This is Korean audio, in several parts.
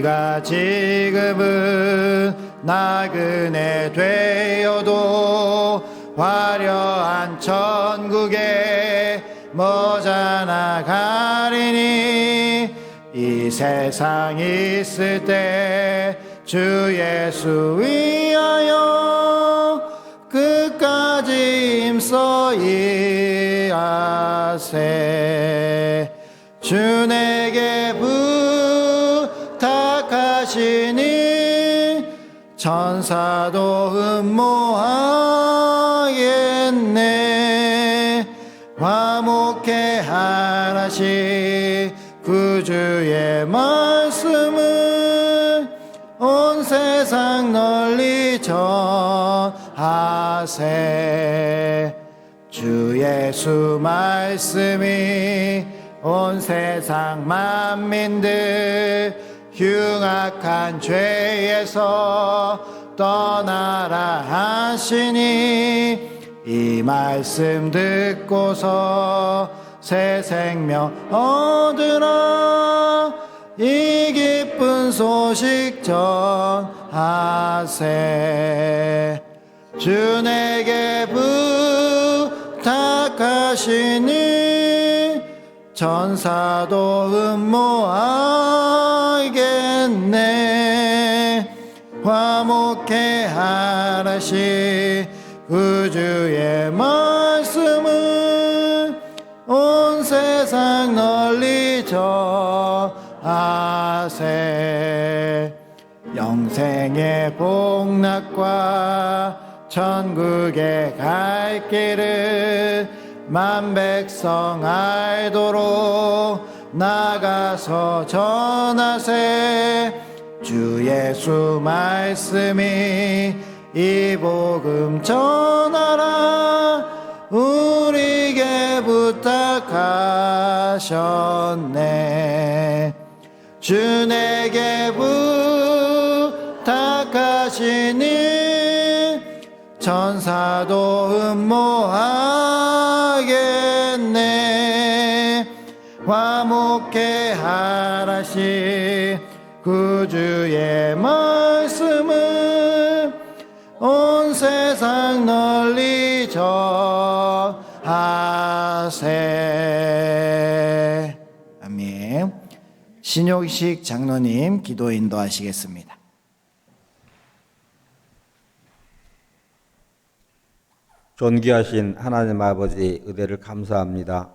우리가 지금은 나그네 되어도 화려한 천국에 머지않아 가리니 이 세상 있을 때 주 예수 위하여 끝까지 힘써 일하세. 주 내게 부탁하시니 천사도 흠모하겠네. 화목해 하나씩 구주의 말씀을 온 세상 널리 전하세. 주 예수 말씀이 온 세상 만민들 흉악한 죄에서 떠나라 하시니 이 말씀 듣고서 새 생명 얻으라. 이 기쁜 소식 전하세. 주 내게 부탁하시니 천사도 흠모하겠네. 화목해 하나씩 구주의 말씀을 온 세상 널리 전하세. 영생의 복락과 천국에 갈 길을 만백성 알도록 나가서 전하세. 주 예수 말씀이 이 복음 전하라. 우리에게 부탁하셨네. 주 내게 부탁하시니 천사도 흠모하겠네. 화목해 하나씩 구주의 말씀을 온 세상 널리 전하세. 아멘. 신용식 장로님 기도 인도하시겠습니다. 존귀하신 하나님 아버지 은혜를 감사합니다.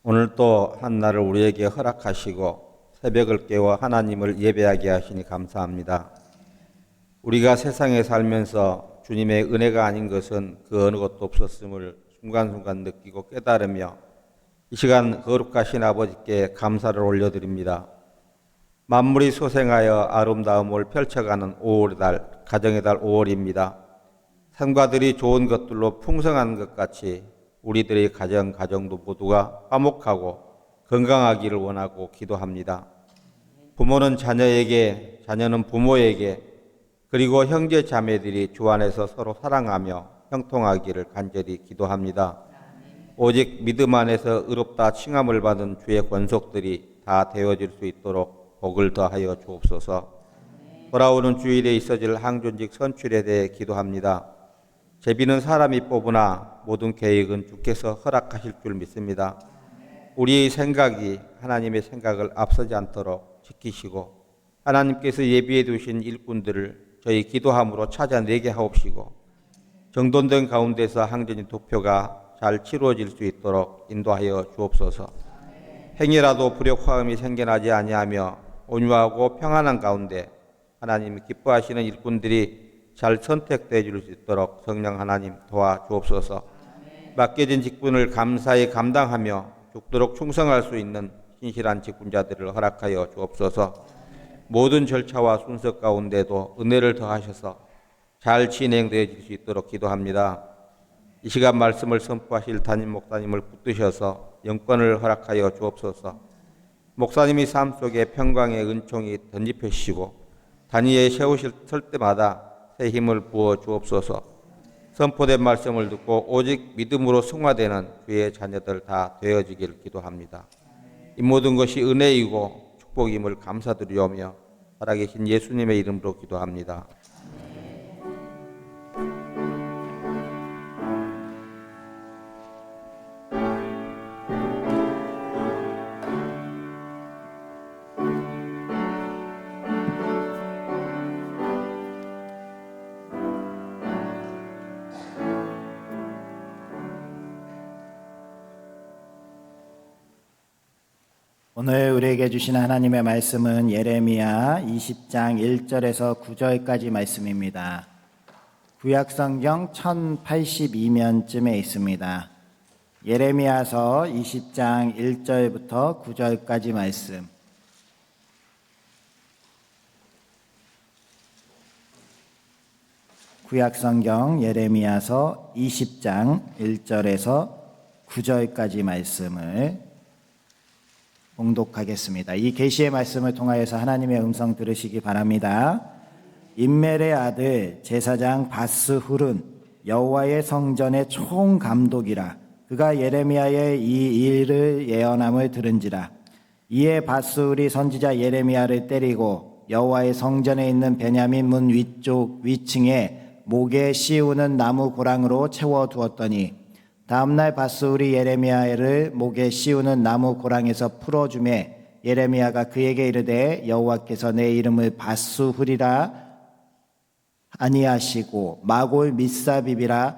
오늘 또 한날을 우리에게 허락하시고 새벽을 깨워 하나님을 예배하게 하시니 감사합니다. 우리가 세상에 살면서 주님의 은혜가 아닌 것은 그 어느 것도 없었음을 순간순간 느끼고 깨달으며 이 시간 거룩하신 아버지께 감사를 올려드립니다. 만물이 소생하여 아름다움을 펼쳐가는 5월의 달, 가정의 달 5월입니다. 산과들이 좋은 것들로 풍성한 것 같이 우리들의 가정도 모두가 화목하고 건강하기를 원하고 기도합니다. 부모는 자녀에게, 자녀는 부모에게, 그리고 형제 자매들이 주 안에서 서로 사랑하며 형통하기를 간절히 기도합니다. 오직 믿음 안에서 의롭다 칭함을 받은 주의 권속들이 다 되어질 수 있도록 복을 더하여 주옵소서. 돌아오는 주일에 있어질 항존직 선출에 대해 기도합니다. 제비는 사람이 뽑으나 모든 계획은 주께서 허락하실 줄 믿습니다. 우리의 생각이 하나님의 생각을 앞서지 않도록 지키시고 하나님께서 예비해 두신 일꾼들을 저희 기도함으로 찾아내게 하옵시고 정돈된 가운데서 항전인 투표가 잘 치루어질 수 있도록 인도하여 주옵소서. 행여라도 불협화음이 생겨나지 아니하며 온유하고 평안한 가운데 하나님이 기뻐하시는 일꾼들이 잘 선택되어 줄 수 있도록 성령 하나님 도와주옵소서. 맡겨진 직분을 감사히 감당하며 죽도록 충성할 수 있는 신실한 직분자들을 허락하여 주옵소서. 모든 절차와 순서 가운데도 은혜를 더하셔서 잘 진행되어질 수 있도록 기도합니다. 이 시간 말씀을 선포하실 담임 목사님을 붙드셔서 영권을 허락하여 주옵소서. 목사님이 삶 속에 평강의 은총이 덧입혀 주시고 단위에 세우실 때마다 새 힘을 부어 주옵소서. 선포된 말씀을 듣고 오직 믿음으로 승화되는 주의 자녀들 다 되어지기를 기도합니다. 이 모든 것이 은혜이고 축복임을 감사드리오며 살아계신 예수님의 이름으로 기도합니다. 오늘 우리에게 주신 하나님의 말씀은 예레미야 20장 1절에서 9절까지 말씀입니다. 구약성경 1082면쯤에 있습니다. 예레미야서 20장 1절부터 9절까지 말씀. 구약성경 예레미야서 20장 1절에서 9절까지 말씀을 봉독하겠습니다. 이 계시의 말씀을 통하여서 하나님의 음성 들으시기 바랍니다. 임멜의 아들 제사장 바스훌은 여호와의 성전의 총감독이라. 그가 예레미야의 이 일을 예언함을 들은지라. 이에 바스훌이 선지자 예레미야를 때리고 여호와의 성전에 있는 베냐민 문 위쪽 위층에 목에 씌우는 나무 고랑으로 채워두었더니 다음날 바스훌이 예레미야를 목에 씌우는 나무 고랑에서 풀어주매 예레미야가 그에게 이르되 여호와께서 내 이름을 바스훌이라 아니하시고 마골 밑사비비라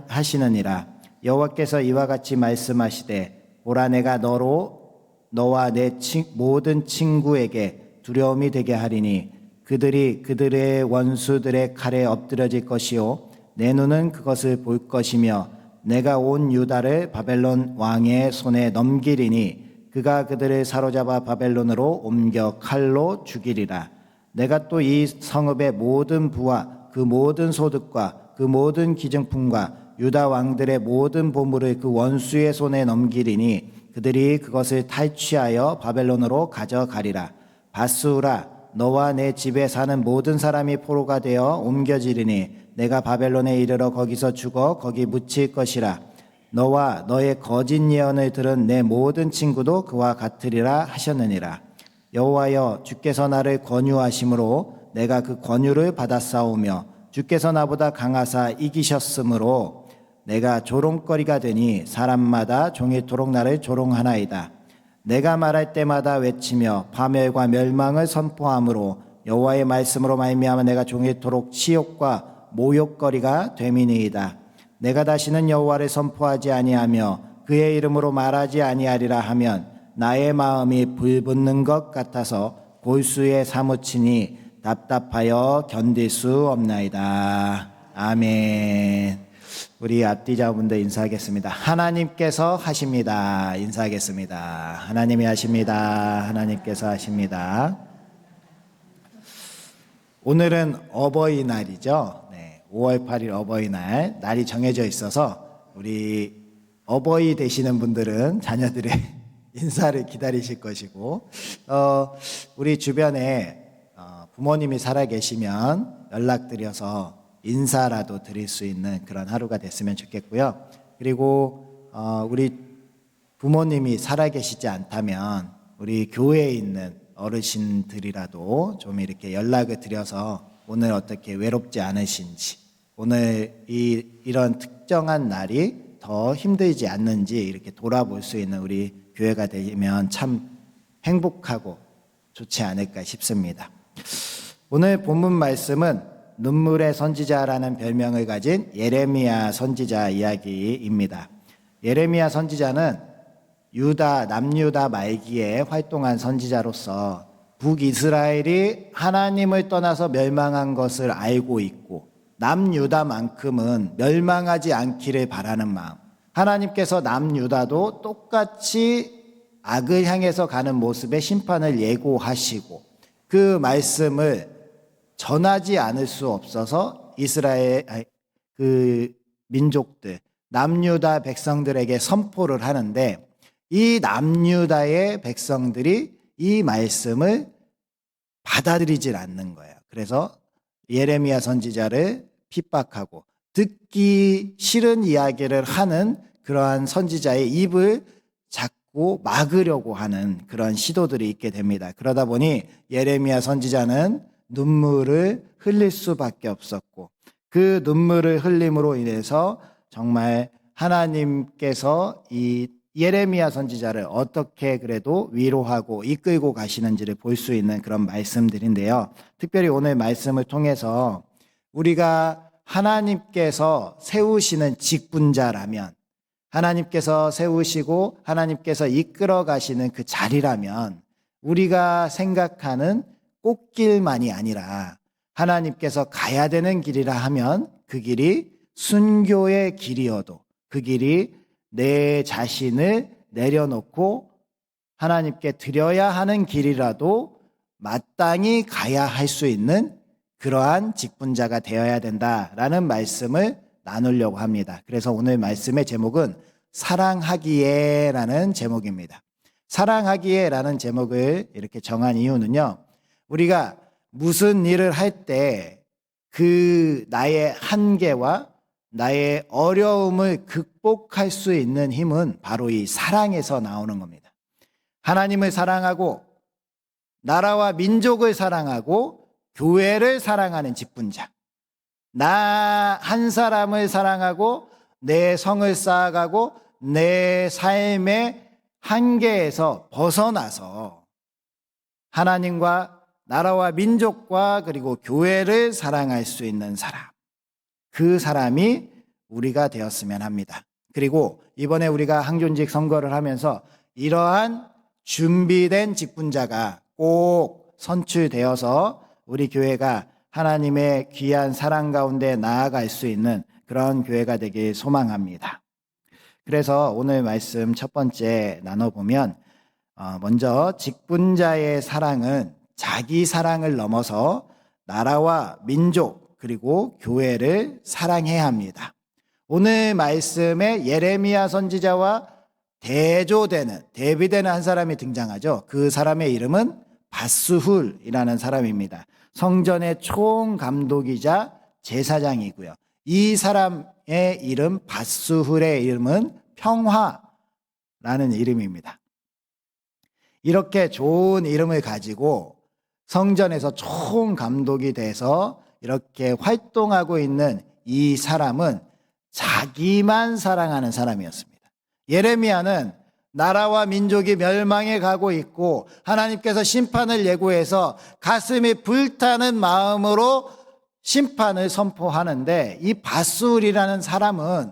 하시느니라. 여호와께서 이와 같이 말씀하시되 보라 내가 너와 내 모든 친구에게 두려움이 되게 하리니 그들이 그들의 원수들의 칼에 엎드려질 것이요 내 눈은 그것을 볼 것이며 내가 온 유다를 바벨론 왕의 손에 넘기리니 그가 그들을 사로잡아 바벨론으로 옮겨 칼로 죽이리라. 내가 또 이 성읍의 모든 부와 그 모든 소득과 그 모든 기증품과 유다 왕들의 모든 보물을 그 원수의 손에 넘기리니 그들이 그것을 탈취하여 바벨론으로 가져가리라. 바스후라 너와 내 집에 사는 모든 사람이 포로가 되어 옮겨지리니 내가 바벨론에 이르러 거기서 죽어 거기 묻힐 것이라. 너와 너의 거짓 예언을 들은 내 모든 친구도 그와 같으리라 하셨느니라. 여호와여 주께서 나를 권유하심으로 내가 그 권유를 받았사오며 주께서 나보다 강하사 이기셨으므로 내가 조롱거리가 되니 사람마다 종일토록 나를 조롱하나이다. 내가 말할 때마다 외치며 파멸과 멸망을 선포함으로 여호와의 말씀으로 말미암아 내가 종일토록 치욕과 모욕거리가 됨이니이다. 내가 다시는 여호와를 선포하지 아니하며 그의 이름으로 말하지 아니하리라 하면 나의 마음이 불붙는 것 같아서 골수에 사무치니 답답하여 견딜 수 없나이다. 아멘. 우리 앞뒤자분들 인사하겠습니다. 하나님께서 하십니다. 인사하겠습니다. 하나님이 하십니다. 하나님께서 하십니다. 오늘은 어버이날이죠. 5월 8일 어버이날 날이 정해져 있어서 우리 어버이 되시는 분들은 자녀들의 인사를 기다리실 것이고 우리 주변에 부모님이 살아계시면 연락드려서 인사라도 드릴 수 있는 그런 하루가 됐으면 좋겠고요. 그리고 우리 부모님이 살아계시지 않다면 우리 교회에 있는 어르신들이라도 좀 이렇게 연락을 드려서 오늘 어떻게 외롭지 않으신지, 오늘 이런 특정한 날이 더 힘들지 않는지 이렇게 돌아볼 수 있는 우리 교회가 되면 참 행복하고 좋지 않을까 싶습니다. 오늘 본문 말씀은 눈물의 선지자라는 별명을 가진 예레미야 선지자 이야기입니다. 예레미야 선지자는 남유다 말기에 활동한 선지자로서 북이스라엘이 하나님을 떠나서 멸망한 것을 알고 있고 남유다만큼은 멸망하지 않기를 바라는 마음, 하나님께서 남유다도 똑같이 악을 향해서 가는 모습의 심판을 예고하시고 그 말씀을 전하지 않을 수 없어서 그 민족들 남유다 백성들에게 선포를 하는데 이 남유다의 백성들이 이 말씀을 받아들이질 않는 거예요. 그래서 예레미야 선지자를 핍박하고 듣기 싫은 이야기를 하는 그러한 선지자의 입을 자꾸 자꾸 막으려고 하는 그런 시도들이 있게 됩니다. 그러다 보니 예레미야 선지자는 눈물을 흘릴 수밖에 없었고, 그 눈물을 흘림으로 인해서 정말 하나님께서 이 예레미야 선지자를 어떻게 그래도 위로하고 이끌고 가시는지를 볼 수 있는 그런 말씀들인데요. 특별히 오늘 말씀을 통해서 우리가 하나님께서 세우시는 직분자라면, 하나님께서 세우시고 하나님께서 이끌어 가시는 그 자리라면, 우리가 생각하는 꽃길만이 아니라 하나님께서 가야 되는 길이라 하면 그 길이 순교의 길이어도, 그 길이 내 자신을 내려놓고 하나님께 드려야 하는 길이라도 마땅히 가야 할 수 있는 그러한 직분자가 되어야 된다라는 말씀을 나누려고 합니다. 그래서 오늘 말씀의 제목은 사랑하기에라는 제목입니다. 사랑하기에라는 제목을 이렇게 정한 이유는요, 우리가 무슨 일을 할 때 그 나의 한계와 나의 어려움을 극복할 수 있는 힘은 바로 이 사랑에서 나오는 겁니다. 하나님을 사랑하고 나라와 민족을 사랑하고 교회를 사랑하는 직분자, 나 한 사람을 사랑하고 내 성을 쌓아가고 내 삶의 한계에서 벗어나서 하나님과 나라와 민족과 그리고 교회를 사랑할 수 있는 사람, 그 사람이 우리가 되었으면 합니다. 그리고 이번에 우리가 항존직 선거를 하면서 이러한 준비된 직분자가 꼭 선출되어서 우리 교회가 하나님의 귀한 사랑 가운데 나아갈 수 있는 그런 교회가 되길 소망합니다. 그래서 오늘 말씀 첫 번째 나눠보면, 먼저 직분자의 사랑은 자기 사랑을 넘어서 나라와 민족 그리고 교회를 사랑해야 합니다. 오늘 말씀에 예레미야 선지자와 대비되는 한 사람이 등장하죠. 그 사람의 이름은 바스훌이라는 사람입니다. 성전의 총감독이자 제사장이고요. 이 사람의 이름 바스훌의 이름은 평화라는 이름입니다. 이렇게 좋은 이름을 가지고 성전에서 총감독이 돼서 이렇게 활동하고 있는 이 사람은 자기만 사랑하는 사람이었습니다. 예레미야는 나라와 민족이 멸망해 가고 있고 하나님께서 심판을 예고해서 가슴이 불타는 마음으로 심판을 선포하는데, 이 바스훌이라는 사람은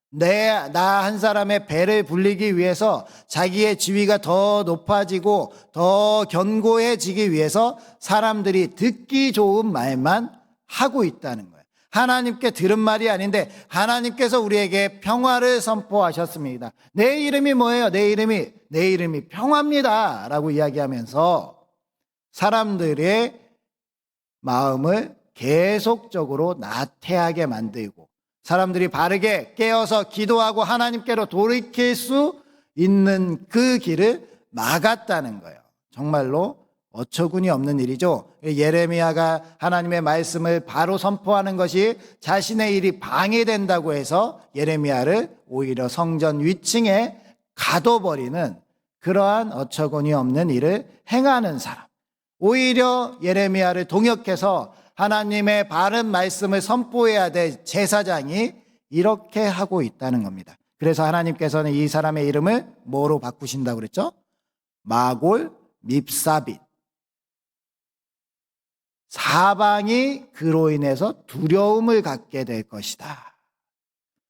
나 한 사람의 배를 불리기 위해서 자기의 지위가 더 높아지고 더 견고해지기 위해서 사람들이 듣기 좋은 말만 하고 있다는 거예요. 하나님께 들은 말이 아닌데 하나님께서 우리에게 평화를 선포하셨습니다. 내 이름이 뭐예요? 내 이름이 평화입니다 라고 이야기하면서 사람들의 마음을 계속적으로 나태하게 만들고, 사람들이 바르게 깨어서 기도하고 하나님께로 돌이킬 수 있는 그 길을 막았다는 거예요. 정말로 어처구니 없는 일이죠. 예레미야가 하나님의 말씀을 바로 선포하는 것이 자신의 일이 방해된다고 해서 예레미야를 오히려 성전 위층에 가둬버리는 그러한 어처구니 없는 일을 행하는 사람, 오히려 예레미야를 동역해서 하나님의 바른 말씀을 선포해야 될 제사장이 이렇게 하고 있다는 겁니다. 그래서 하나님께서는 이 사람의 이름을 뭐로 바꾸신다고 그랬죠? 마골 밉사빗. 사방이 그로 인해서 두려움을 갖게 될 것이다.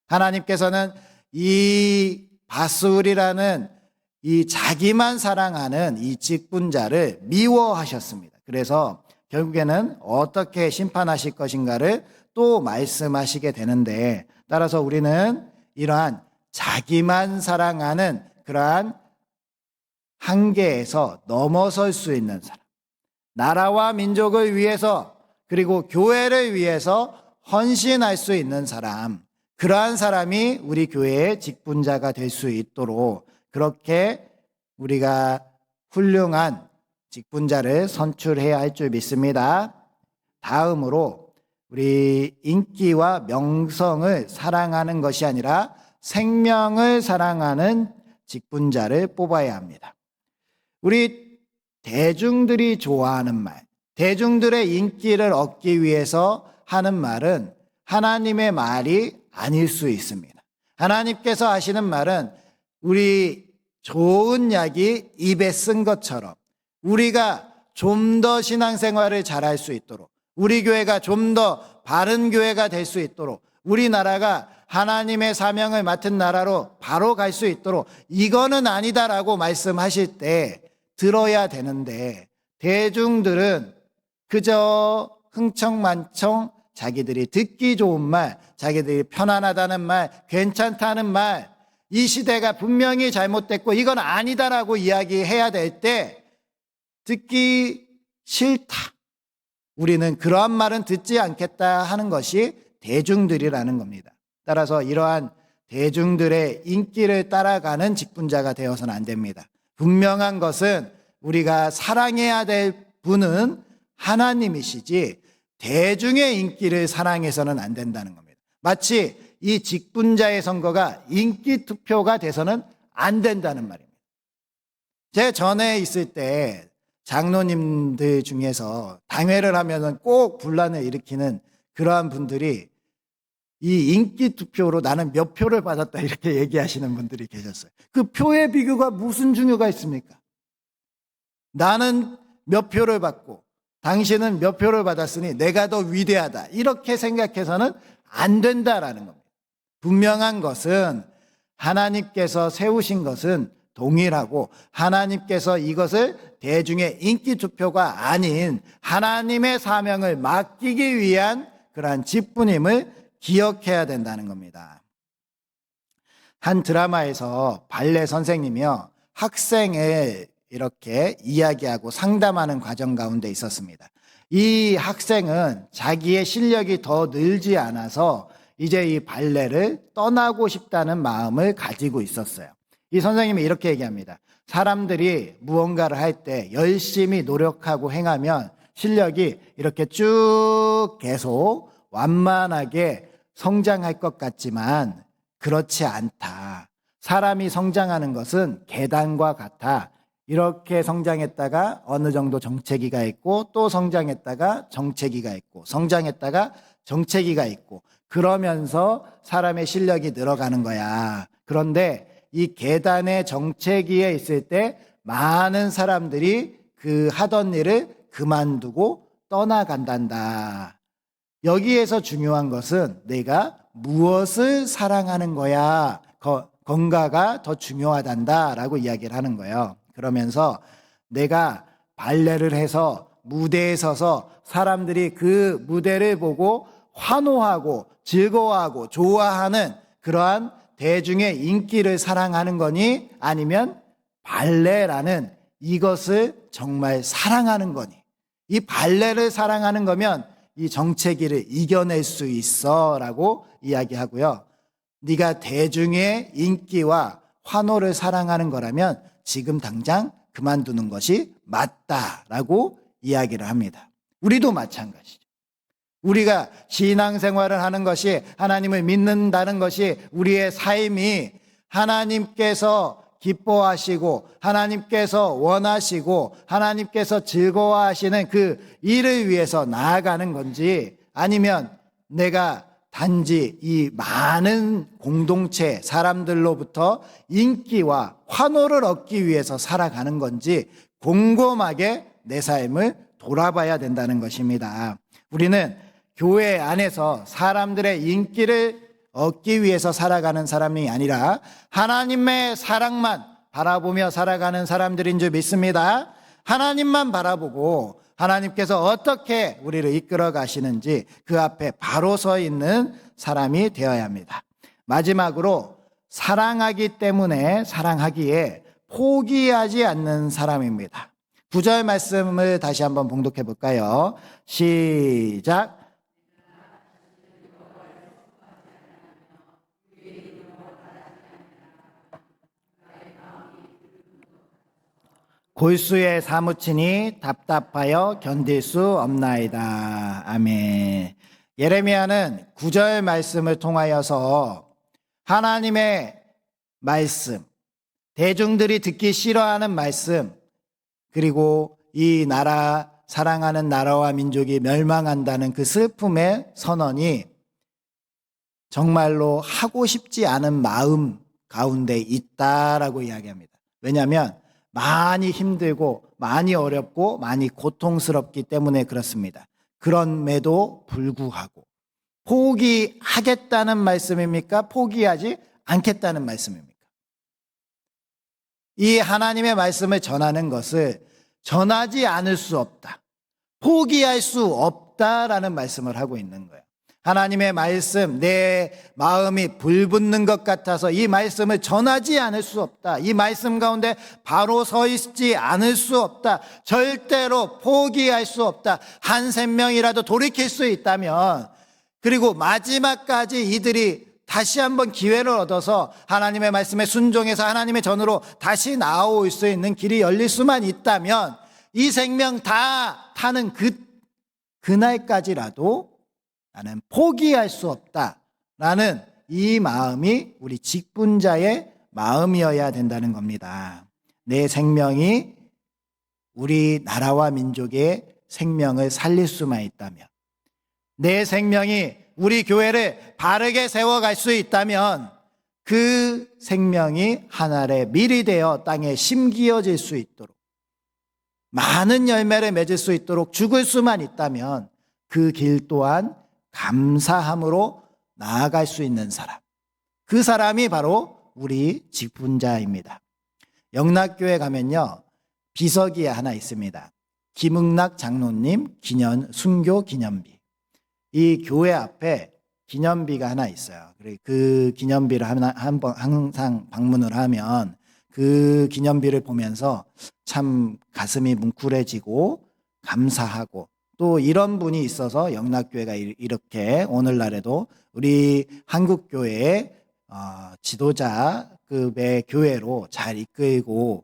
하나님께서는 이 바스훌이라는 이 자기만 사랑하는 이 직분자를 미워하셨습니다. 그래서 결국에는 어떻게 심판하실 것인가를 또 말씀하시게 되는데, 따라서 우리는 이러한 자기만 사랑하는 그러한 한계에서 넘어설 수 있는 사람, 나라와 민족을 위해서 그리고 교회를 위해서 헌신할 수 있는 사람, 그러한 사람이 우리 교회의 직분자가 될 수 있도록 그렇게 우리가 훌륭한 직분자를 선출해야 할 줄 믿습니다. 다음으로 우리 인기와 명성을 사랑하는 것이 아니라 생명을 사랑하는 직분자를 뽑아야 합니다. 우리 대중들이 좋아하는 말, 대중들의 인기를 얻기 위해서 하는 말은 하나님의 말이 아닐 수 있습니다. 하나님께서 하시는 말은 우리 좋은 약이 입에 쓴 것처럼 우리가 좀 더 신앙생활을 잘할 수 있도록, 우리 교회가 좀 더 바른 교회가 될 수 있도록, 우리나라가 하나님의 사명을 맡은 나라로 바로 갈 수 있도록 이거는 아니다라고 말씀하실 때 들어야 되는데, 대중들은 그저 흥청만청 자기들이 듣기 좋은 말, 자기들이 편안하다는 말, 괜찮다는 말, 이 시대가 분명히 잘못됐고 이건 아니다라고 이야기해야 될 때 듣기 싫다, 우리는 그러한 말은 듣지 않겠다 하는 것이 대중들이라는 겁니다. 따라서 이러한 대중들의 인기를 따라가는 직분자가 되어서는 안 됩니다. 분명한 것은 우리가 사랑해야 될 분은 하나님이시지 대중의 인기를 사랑해서는 안 된다는 겁니다. 마치 이 직분자의 선거가 인기 투표가 돼서는 안 된다는 말입니다. 제 전에 있을 때 장로님들 중에서 당회를 하면은 꼭 분란을 일으키는 그러한 분들이 이 인기 투표로 나는 몇 표를 받았다 이렇게 얘기하시는 분들이 계셨어요. 그 표의 비교가 무슨 중요가 있습니까? 나는 몇 표를 받고 당신은 몇 표를 받았으니 내가 더 위대하다, 이렇게 생각해서는 안 된다라는 겁니다. 분명한 것은 하나님께서 세우신 것은 동일하고 하나님께서 이것을 대중의 인기 투표가 아닌 하나님의 사명을 맡기기 위한 그러한 직분임을 기억해야 된다는 겁니다. 한 드라마에서 발레 선생님이요, 학생을 이렇게 이야기하고 상담하는 과정 가운데 있었습니다. 이 학생은 자기의 실력이 더 늘지 않아서 이제 이 발레를 떠나고 싶다는 마음을 가지고 있었어요. 이 선생님이 이렇게 얘기합니다. 사람들이 무언가를 할 때 열심히 노력하고 행하면 실력이 이렇게 쭉 계속 완만하게 성장할 것 같지만 그렇지 않다. 사람이 성장하는 것은 계단과 같아. 이렇게 성장했다가 어느 정도 정체기가 있고 또 성장했다가 정체기가 있고 성장했다가 정체기가 있고 그러면서 사람의 실력이 늘어가는 거야. 그런데 이 계단의 정체기에 있을 때 많은 사람들이 그 하던 일을 그만두고 떠나간단다. 여기에서 중요한 것은 내가 무엇을 사랑하는 거야. 건가가 더 중요하단다라고 이야기를 하는 거예요. 그러면서 내가 발레를 해서 무대에 서서 사람들이 그 무대를 보고 환호하고 즐거워하고 좋아하는 그러한 대중의 인기를 사랑하는 거니, 아니면 발레라는 이것을 정말 사랑하는 거니. 이 발레를 사랑하는 거면 이 정체기를 이겨낼 수 있어 라고 이야기하고요. 네가 대중의 인기와 환호를 사랑하는 거라면 지금 당장 그만두는 것이 맞다라고 이야기를 합니다. 우리도 마찬가지죠. 우리가 신앙생활을 하는 것이, 하나님을 믿는다는 것이 우리의 삶이 하나님께서 기뻐하시고 하나님께서 원하시고 하나님께서 즐거워하시는 그 일을 위해서 나아가는 건지, 아니면 내가 단지 이 많은 공동체 사람들로부터 인기와 환호를 얻기 위해서 살아가는 건지 곰곰하게 내 삶을 돌아봐야 된다는 것입니다. 우리는 교회 안에서 사람들의 인기를 얻기 위해서 살아가는 사람이 아니라 하나님의 사랑만 바라보며 살아가는 사람들인 줄 믿습니다. 하나님만 바라보고 하나님께서 어떻게 우리를 이끌어 가시는지 그 앞에 바로 서 있는 사람이 되어야 합니다. 마지막으로 사랑하기 때문에 사랑하기에 포기하지 않는 사람입니다. 9절 말씀을 다시 한번 봉독해 볼까요? 시작. 골수에 사무치니 답답하여 견딜 수 없나이다. 아멘. 예레미야는 9절 말씀을 통하여서 하나님의 말씀, 대중들이 듣기 싫어하는 말씀, 그리고 이 나라, 사랑하는 나라와 민족이 멸망한다는 그 슬픔의 선언이 정말로 하고 싶지 않은 마음 가운데 있다라고 이야기합니다. 왜냐하면 많이 힘들고 많이 어렵고 많이 고통스럽기 때문에 그렇습니다. 그럼에도 불구하고 포기하겠다는 말씀입니까? 포기하지 않겠다는 말씀입니까? 이 하나님의 말씀을 전하는 것을 전하지 않을 수 없다, 포기할 수 없다라는 말씀을 하고 있는 거예요. 하나님의 말씀, 내 마음이 불붙는 것 같아서 이 말씀을 전하지 않을 수 없다, 이 말씀 가운데 바로 서 있지 않을 수 없다, 절대로 포기할 수 없다. 한 생명이라도 돌이킬 수 있다면, 그리고 마지막까지 이들이 다시 한번 기회를 얻어서 하나님의 말씀에 순종해서 하나님의 전으로 다시 나올 수 있는 길이 열릴 수만 있다면, 이 생명 다 타는 그날까지라도 나는 포기할 수 없다라는 이 마음이 우리 직분자의 마음이어야 된다는 겁니다. 내 생명이 우리 나라와 민족의 생명을 살릴 수만 있다면, 내 생명이 우리 교회를 바르게 세워갈 수 있다면, 그 생명이 하늘의 밀이 되어 땅에 심기어질 수 있도록, 많은 열매를 맺을 수 있도록 죽을 수만 있다면, 그 길 또한 감사함으로 나아갈 수 있는 사람, 그 사람이 바로 우리 직분자입니다. 영락교회 가면요, 비석이 하나 있습니다. 김응락 장로님 순교 기념비. 이 교회 앞에 기념비가 하나 있어요. 그 기념비를 항상 방문을 하면 그 기념비를 보면서 참 가슴이 뭉클해지고 감사하고, 또 이런 분이 있어서 영락교회가 이렇게 오늘날에도 우리 한국교회의 지도자급의 교회로 잘 이끌고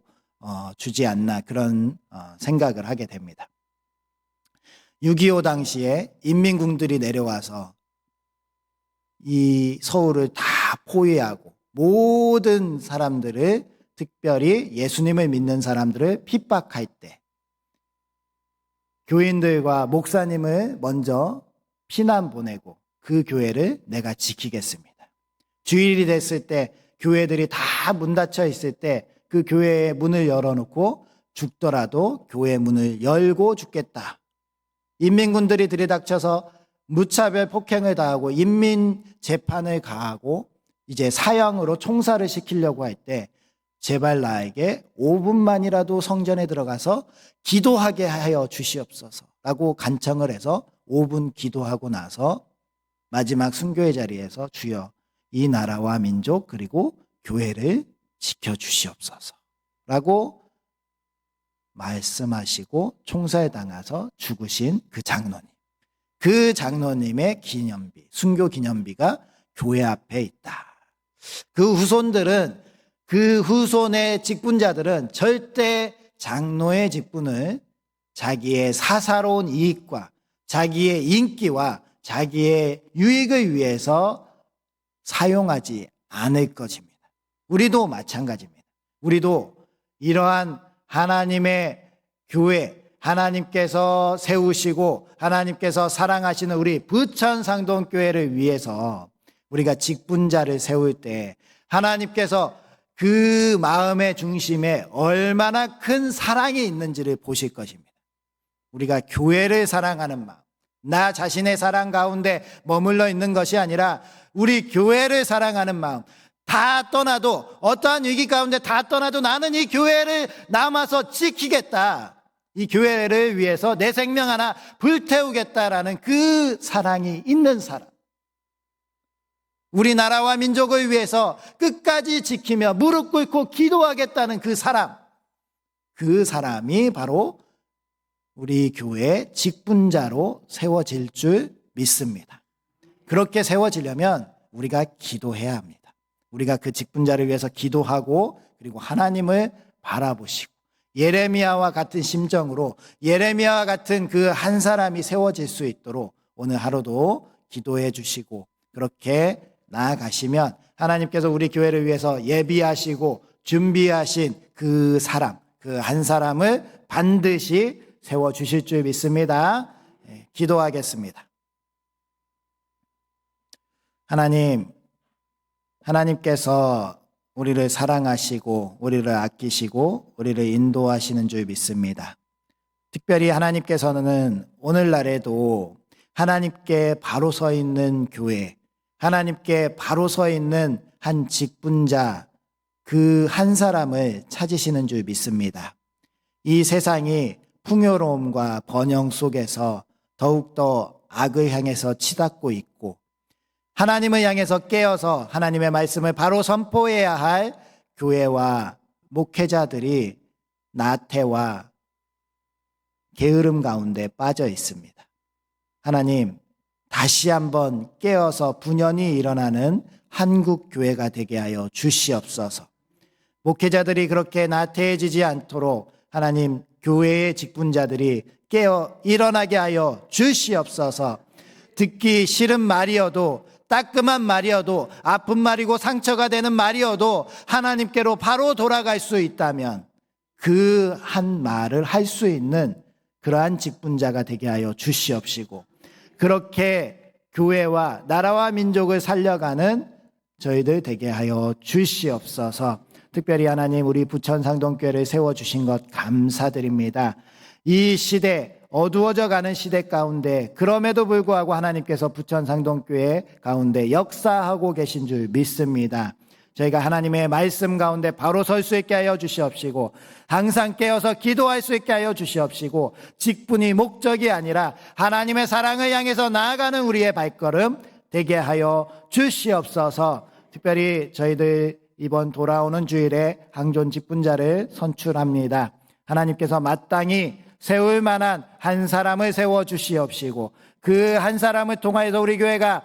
주지 않나, 그런 생각을 하게 됩니다. 6.25 당시에 인민군들이 내려와서 이 서울을 다 포위하고 모든 사람들을, 특별히 예수님을 믿는 사람들을 핍박할 때 교인들과 목사님을 먼저 피난 보내고 그 교회를 내가 지키겠습니다. 주일이 됐을 때 교회들이 다 문 닫혀 있을 때 그 교회의 문을 열어놓고 죽더라도 교회 문을 열고 죽겠다. 인민군들이 들이닥쳐서 무차별 폭행을 당하고 인민 재판을 가하고 이제 사형으로 총살을 시키려고 할 때 제발 나에게 5분만이라도 성전에 들어가서 기도하게 하여 주시옵소서라고 간청을 해서 5분 기도하고 나서 마지막 순교의 자리에서 주여 이 나라와 민족 그리고 교회를 지켜주시옵소서라고 말씀하시고 총살당해서 죽으신 그 장로님, 그 장로님의 기념비, 순교 기념비가 교회 앞에 있다. 그 후손들은, 그 후손의 직분자들은 절대 장로의 직분을 자기의 사사로운 이익과 자기의 인기와 자기의 유익을 위해서 사용하지 않을 것입니다. 우리도 마찬가지입니다. 우리도 이러한 하나님의 교회, 하나님께서 세우시고 하나님께서 사랑하시는 우리 부천상동교회를 위해서 우리가 직분자를 세울 때 하나님께서 그 마음의 중심에 얼마나 큰 사랑이 있는지를 보실 것입니다. 우리가 교회를 사랑하는 마음, 나 자신의 사랑 가운데 머물러 있는 것이 아니라 우리 교회를 사랑하는 마음, 다 떠나도, 어떠한 위기 가운데 다 떠나도 나는 이 교회를 남아서 지키겠다, 이 교회를 위해서 내 생명 하나 불태우겠다라는 그 사랑이 있는 사람, 우리나라와 민족을 위해서 끝까지 지키며 무릎 꿇고 기도하겠다는 그 사람, 그 사람이 바로 우리 교회의 직분자로 세워질 줄 믿습니다. 그렇게 세워지려면 우리가 기도해야 합니다. 우리가 그 직분자를 위해서 기도하고 그리고 하나님을 바라보시고 예레미야와 같은 심정으로 예레미야와 같은 그 한 사람이 세워질 수 있도록 오늘 하루도 기도해 주시고 그렇게 나아가시면 하나님께서 우리 교회를 위해서 예비하시고 준비하신 그 사람, 그 한 사람을 반드시 세워주실 줄 믿습니다. 기도하겠습니다. 하나님께서 우리를 사랑하시고 우리를 아끼시고 우리를 인도하시는 줄 믿습니다. 특별히 하나님께서는 오늘날에도 하나님께 바로 서 있는 교회, 하나님께 바로 서 있는 한 직분자, 그 한 사람을 찾으시는 줄 믿습니다. 이 세상이 풍요로움과 번영 속에서 더욱더 악을 향해서 치닫고 있고 하나님을 향해서 깨어서 하나님의 말씀을 바로 선포해야 할 교회와 목회자들이 나태와 게으름 가운데 빠져 있습니다. 하나님, 다시 한번 깨어서 분연히 일어나는 한국 교회가 되게 하여 주시옵소서. 목회자들이 그렇게 나태해지지 않도록 하나님, 교회의 직분자들이 깨어 일어나게 하여 주시옵소서. 듣기 싫은 말이어도, 따끔한 말이어도, 아픈 말이고 상처가 되는 말이어도 하나님께로 바로 돌아갈 수 있다면 그 한 말을 할 수 있는 그러한 직분자가 되게 하여 주시옵시고, 그렇게 교회와 나라와 민족을 살려가는 저희들 되게 하여 주시옵소서. 특별히 하나님, 우리 부천상동교회를 세워주신 것 감사드립니다. 이 시대, 어두워져 가는 시대 가운데 그럼에도 불구하고 하나님께서 부천상동교회 가운데 역사하고 계신 줄 믿습니다. 저희가 하나님의 말씀 가운데 바로 설 수 있게 하여 주시옵시고, 항상 깨어서 기도할 수 있게 하여 주시옵시고, 직분이 목적이 아니라 하나님의 사랑을 향해서 나아가는 우리의 발걸음 되게 하여 주시옵소서. 특별히 저희들 이번 돌아오는 주일에 항존 직분자를 선출합니다. 하나님께서 마땅히 세울 만한 한 사람을 세워 주시옵시고, 그 한 사람을 통하여서 우리 교회가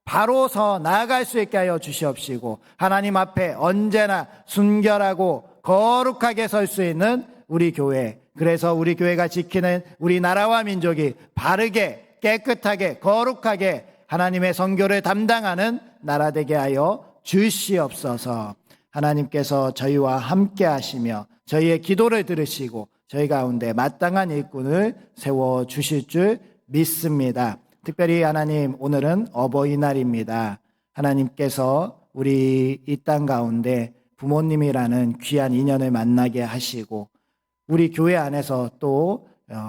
바로 서 나아갈 수 있게 하여 주시옵시고, 하나님 앞에 언제나 순결하고 거룩하게 설 수 있는 우리 교회, 그래서 우리 교회가 지키는 우리 나라와 민족이 바르게 깨끗하게 거룩하게 하나님의 선교를 담당하는 나라 되게 하여 주시옵소서. 하나님께서 저희와 함께 하시며 저희의 기도를 들으시고 저희 가운데 마땅한 일꾼을 세워 주실 줄 믿습니다. 특별히 하나님, 오늘은 어버이날입니다. 하나님께서 우리 이 땅 가운데 부모님이라는 귀한 인연을 만나게 하시고, 우리 교회 안에서 또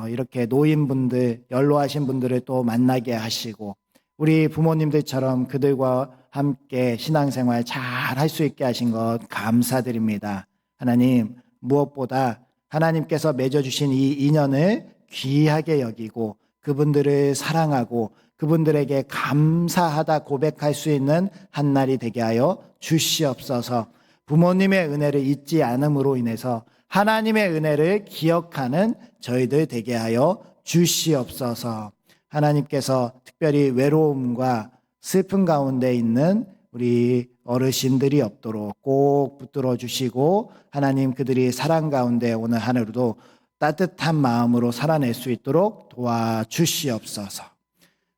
이렇게 노인분들, 연로하신 분들을 또 만나게 하시고, 우리 부모님들처럼 그들과 함께 신앙생활 잘 할 수 있게 하신 것 감사드립니다. 하나님, 무엇보다 하나님께서 맺어주신 이 인연을 귀하게 여기고 그분들을 사랑하고 그분들에게 감사하다 고백할 수 있는 한 날이 되게 하여 주시옵소서. 부모님의 은혜를 잊지 않음으로 인해서 하나님의 은혜를 기억하는 저희들 되게 하여 주시옵소서. 하나님께서 특별히 외로움과 슬픔 가운데 있는 우리 어르신들이 없도록 꼭 붙들어 주시고, 하나님, 그들이 사랑 가운데 오늘 하루도 따뜻한 마음으로 살아낼 수 있도록 도와주시옵소서.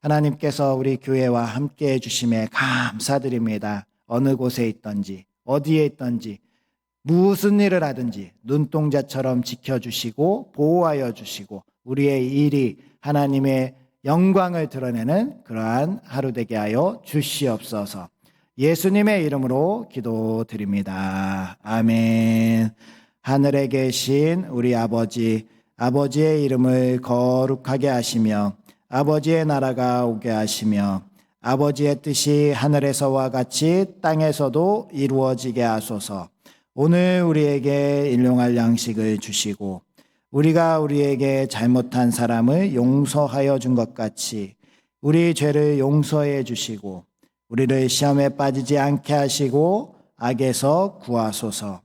하나님께서 우리 교회와 함께 해주심에 감사드립니다. 어느 곳에 있든지 어디에 있든지 무슨 일을 하든지 눈동자처럼 지켜주시고 보호하여 주시고 우리의 일이 하나님의 영광을 드러내는 그러한 하루 되게 하여 주시옵소서. 예수님의 이름으로 기도드립니다. 아멘. 하늘에 계신 우리 아버지, 아버지의 이름을 거룩하게 하시며 아버지의 나라가 오게 하시며 아버지의 뜻이 하늘에서와 같이 땅에서도 이루어지게 하소서. 오늘 우리에게 일용할 양식을 주시고 우리가 우리에게 잘못한 사람을 용서하여 준 것 같이 우리 죄를 용서해 주시고 우리를 시험에 빠지지 않게 하시고 악에서 구하소서.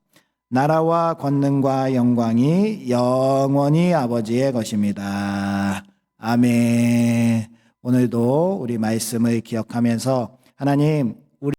나라와 권능과 영광이 영원히 아버지의 것입니다. 아멘. 오늘도 우리 말씀을 기억하면서 하나님,